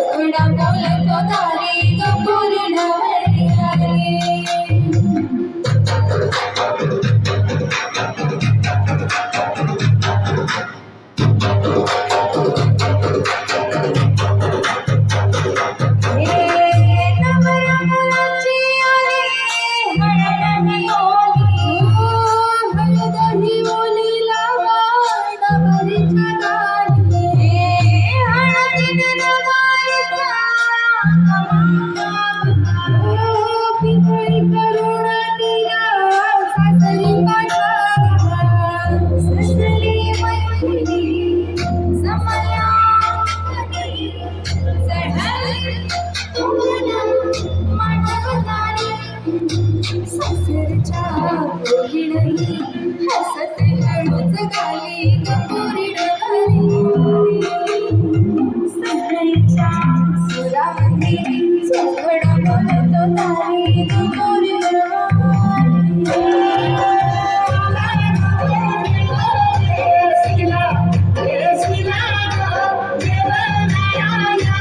चोखडा बोलतो दारी ग पूर्णवरी सासरच्या कोकिळी हसत हळूच गाली ग पूर्णवरी सगळीच्या सुरामध्ये चोखडा बोलतो दारी